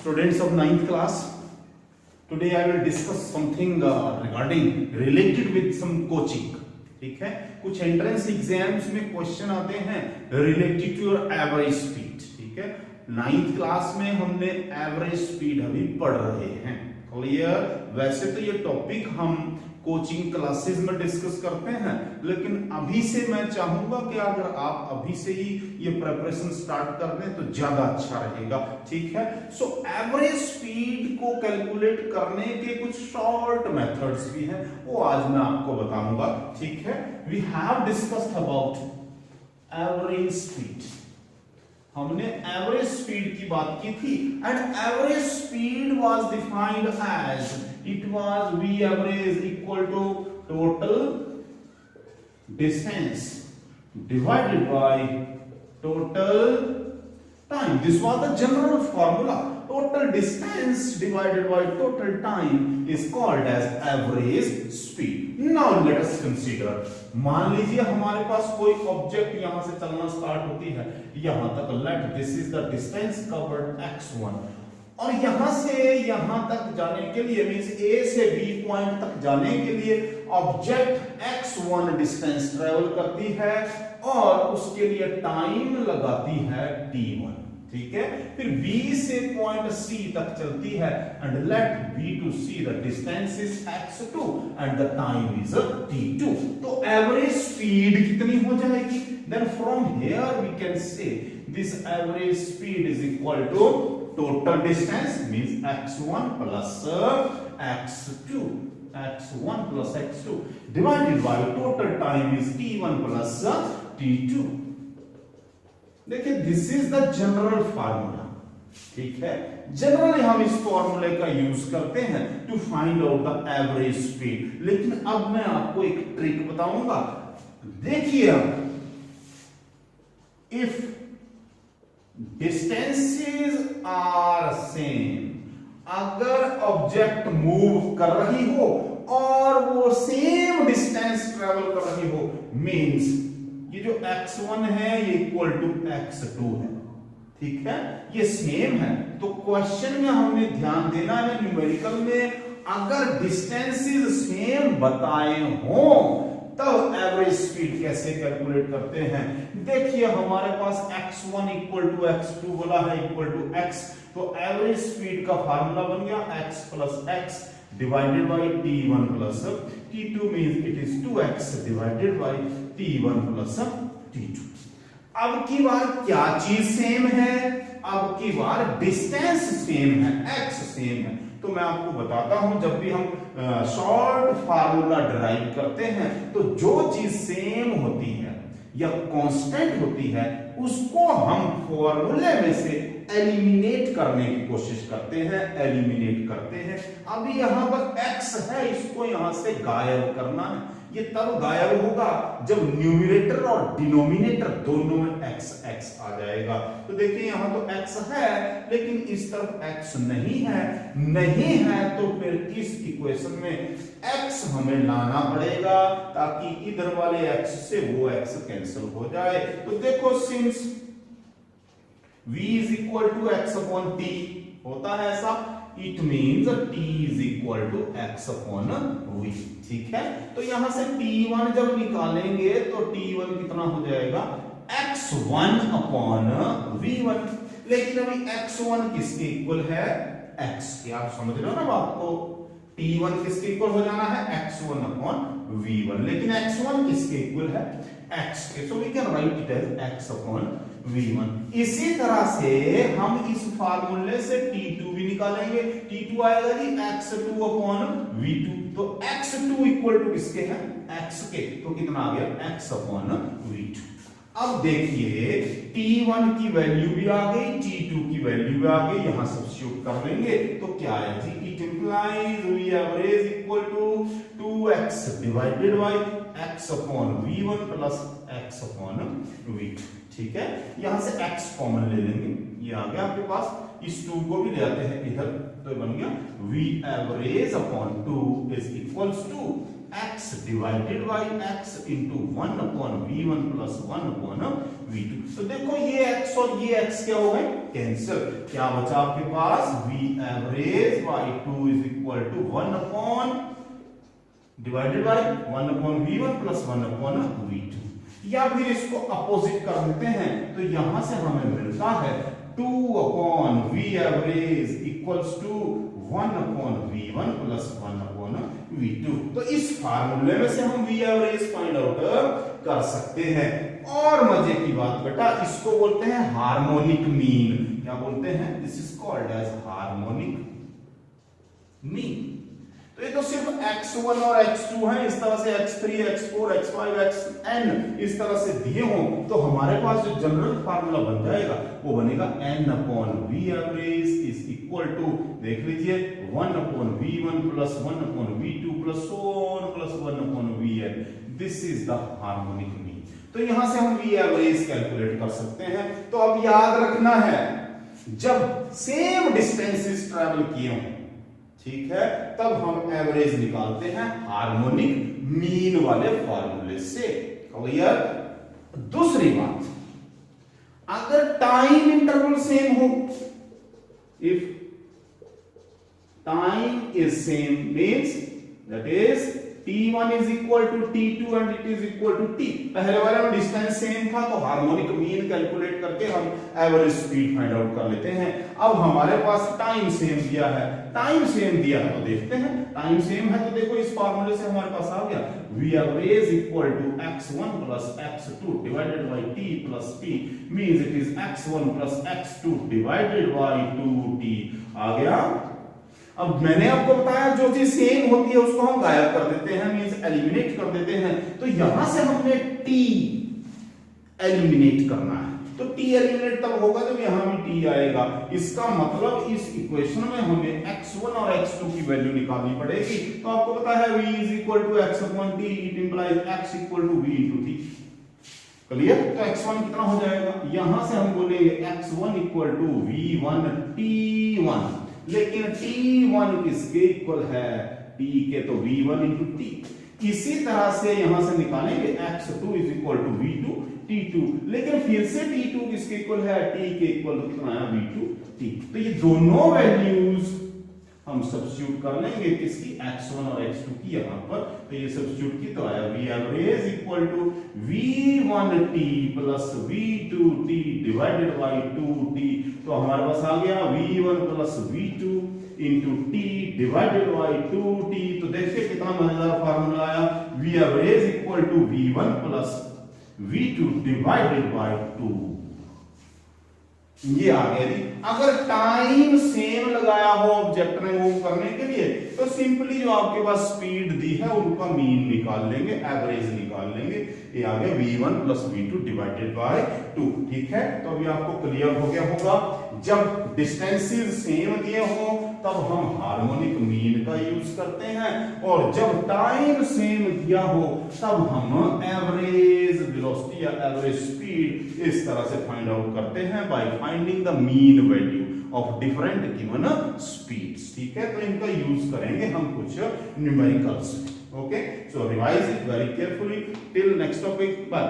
Students of 9th class, today I will discuss something regarding related with some coaching. ठीक है, कुछ entrance exams में question आते हैं related to your average speed. ठीक है, 9th क्लास में हमने एवरेज स्पीड अभी पढ़ रहे हैं. क्लियर? वैसे तो ये टॉपिक हम कोचिंग क्लासेस में डिस्कस करते हैं, लेकिन अभी से मैं चाहूंगा कि अगर आप अभी से ही ये प्रिपरेशन स्टार्ट कर दें तो ज्यादा अच्छा रहेगा. ठीक है, सो एवरेज स्पीड को कैलकुलेट करने के कुछ शॉर्ट मेथड्स भी हैं, वो आज मैं आपको बताऊंगा. ठीक है, we have discussed about average speed. हमने एवरेज स्पीड की बात की थी and average speed was defined as it was v average equal to total distance divided by total time. This was the general formula. Total distance divided by total time is called as average speed. Now let us consider, मान लीजिए हमारे पास कोई object यहां से चलना start होती है यहां तक. Let this is the distance covered x1 और यहां से यहां तक जाने के लिए मींस A से B पॉइंट तक जाने के लिए ऑब्जेक्ट x1 डिस्टेंस ट्रेवल करती है और उसके लिए टाइम लगाती है t1. ठीक है, फिर B से पॉइंट C तक चलती है and let B to C the distance is x2 and the time is t2. तो एवरेज स्पीड कितनी हो जाएगी? Then from here we can say this average speed is equal to total distance means x1 plus x2, x1 plus x2 divided by total time is t1 plus t2. देखिए, this is the general formula. ठीक है, generally हम इस फॉर्मूले का use करते हैं to find out the average speed. लेकिन अब मैं आपको एक ट्रिक बताऊंगा. देखिए, इफ डिस्टेंसेस आर सेम, अगर ऑब्जेक्ट मूव कर रही हो और वो सेम डिस्टेंस ट्रेवल कर रही हो, मींस ये जो x1 है ये इक्वल टू x2 है. ठीक है, ये सेम है. तो क्वेश्चन में हमने ध्यान देना है न्यूमेरिकल में, अगर डिस्टेंसेस सेम बताए हो तब एवरेज स्पीड कैसे कैलकुलेट करते हैं. देखिए, हमारे पास x1 इक्वल टू x2 बोला है इक्वल टू x, तो एवरेज स्पीड का फार्मूला बन गया x plus x divided by t1 plus t2 means it is 2x divided bye t1 plus t2. अब की बार क्या चीज सेम है? अब की बार डिस्टेंस सेम है, x सेम है. तो मैं आपको बताता हूं, जब भी हम शॉर्ट फार्मूला डिराइव करते हैं तो जो चीज सेम होती है या कांस्टेंट होती है उसको हम फॉर्मूले में से एलिमिनेट करने की कोशिश करते हैं, एलिमिनेट करते हैं. अभी यहां पर x है, इसको यहां से गायब करना है. ये तब गायब होगा जब न्यूमरेटर और डिनोमिनेटर दोनों में x x आ जाएगा. तो देखिए, यहां तो x है लेकिन इस तरफ x नहीं है तो फिर इस इक्वेशन में x हमें लाना पड़ेगा ताकि इधर वाले x से वो x कैंसिल हो जाए. तो देखो, since v is equal to x upon t होता है ऐसा, it means t is equal to x upon v. ठीक है, तो यहां से t1 जब निकालेंगे तो t1 कितना हो जाएगा? x1 upon v1. लेकिन अभी x1 किसके इक्वल है? x के. आप समझ रहे हो ना बात को? t1 किसके इक्वल हो जाना है? x1 upon v1. लेकिन x1 किसके इक्वल है? x के. So we can write it as x upon v1. इसी तरह से हम इस फार्मूले से t2 भी निकालेंगे. t2 आएगा जी x2 upon v2. तो x2 इक्वल टू किसके है? x के. तो कितना आ गया? x upon v2. अब देखिए, t1 की वैल्यू भी आ गई, t2 की वैल्यू भी आ गई, यहां सब्स्टिट्यूट कर लेंगे तो क्या आया जी? It implies v average equal to 2x divided by x upon v1 plus x upon v2. ठीक है, यहां से x कॉमन ले लेंगे, ये आ गया आपके पास. इस 2 को भी ले आते हैं इधर, तो बन गया v average upon 2 is equals to x divided by x into 1 upon v1 plus 1 upon v2। तो देखो ये x और ये x क्या हो गए, कैंसिल। क्या बचा आपके पास, v average by 2 is equal to 1 upon divided by 1 upon v1 plus 1 upon v2। या फिर इसको अपोजिट कर देते हैं, तो यहां से हमें मिलता है 2 upon v average equals to 1 upon v1 plus 1 upon v2। तो इस फार्मूले में से हम v एवरेज फाइंड आउट कर सकते हैं। और मजे की बात बेटा, इसको बोलते हैं हार्मोनिक मीन। क्या बोलते हैं, this is called as harmonic mean. तो ये तो सिर्फ x1 और x2 है, इस तरह से x3, x4, x5, xn इस तरह से दिए हों तो हमारे पास जो जनरल फार्मूला बन जाएगा वो बनेगा n upon v average is equal to, देख लीजिए, 1 upon v1 plus 1 upon v2 plus so on plus 1 upon vn। This is the harmonic mean. तो यहां से हम v एवरेज कैलकुलेट कर सकते हैं। तो अब याद रखना है, जब सेम डिस्टेंसेस ट्रैवल किए हों, ठीक है, तब हम एवरेज निकालते हैं हार्मोनिक मीन वाले फार्मूले से। क्लियर। दूसरी बात, अगर टाइम इंटरवल सेम हो, if time is same means that is t1 is equal to t2 and it is equal to t। पहले वाले में डिस्टेंस सेम था तो हार्मोनिक मीन कैलकुलेट करके हम एवरेज स्पीड फाइंड आउट कर लेते हैं। अब हमारे पास टाइम सेम दिया है, टाइम सेम दिया है तो देखते हैं, टाइम सेम है तो देखो इस फार्मूले से हमारे पास आ गया v average equal to x1 plus x2 divided by t plus p means it is x1 plus x2 divided by 2t। आ गया। अब मैंने आपको बताया जो चीज सेम होती है उसको हम गायब कर देते हैं, मींस एलिमिनेट कर देते हैं। तो यहां से हमने t एलिमिनेट करना है, तो t एलिमिनेट तब होगा जब यहां भी t आएगा। इसका मतलब इस इक्वेशन में हमें x1 और x2 की वैल्यू निकालनी पड़ेगी। तो आपको पता है v is equal to x upon t, it implies x equal to v into t। Clear. तो x1 कितना हो जाएगा, यहां से हम बोलेंगे x1 equal to v1 t1, लेकिन t1 किसके इक्वल है, t के तो v1 इंटू t। इसी तरह से यहां से निकालेंगे x2 is equal to v2 t2, लेकिन फिर से t2 किसके इक्वल है, t के इक्वल तो कितना है v2 t। तो ये दोनों वैल्यूज हम सब्स्टिट्यूट कर लेंगे किसकी, x1 और x2 की यहां पर। तो ये सब्स्टिट्यूट की तो आया v average equal to v1t plus v2t divided by 2t। तो हमारे पास आ गया v1 plus v2 into t divided by 2t। तो देखिए कितना मजेदार फार्मूला आया, v average equal to v1 plus v2 divided by 2। ये आ गया जी। अगर टाइम सेम लगाया हो ऑब्जेक्ट में मूव करने के लिए तो सिंपली जो आपके पास स्पीड दी है उनका मीन निकाल लेंगे, एवरेज निकाल लेंगे। ये आ गया v1 plus v2 divided by 2। ठीक है, तो अभी आपको क्लियर हो गया होगा, जब डिस्टेंसेस सेम दिए हो तब हम हार्मोनिक मीन का यूज करते हैं, और जब टाइम सेम दिया हो तब हम एवरेज वेलोसिटी या एवरेज स्पीड इस तरह से फाइंड आउट करते हैं by finding the mean value of different given speeds. ठीक है, तो इनका यूज करेंगे हम कुछ numericals. Okay, so revise it very carefully till next topic. Bye.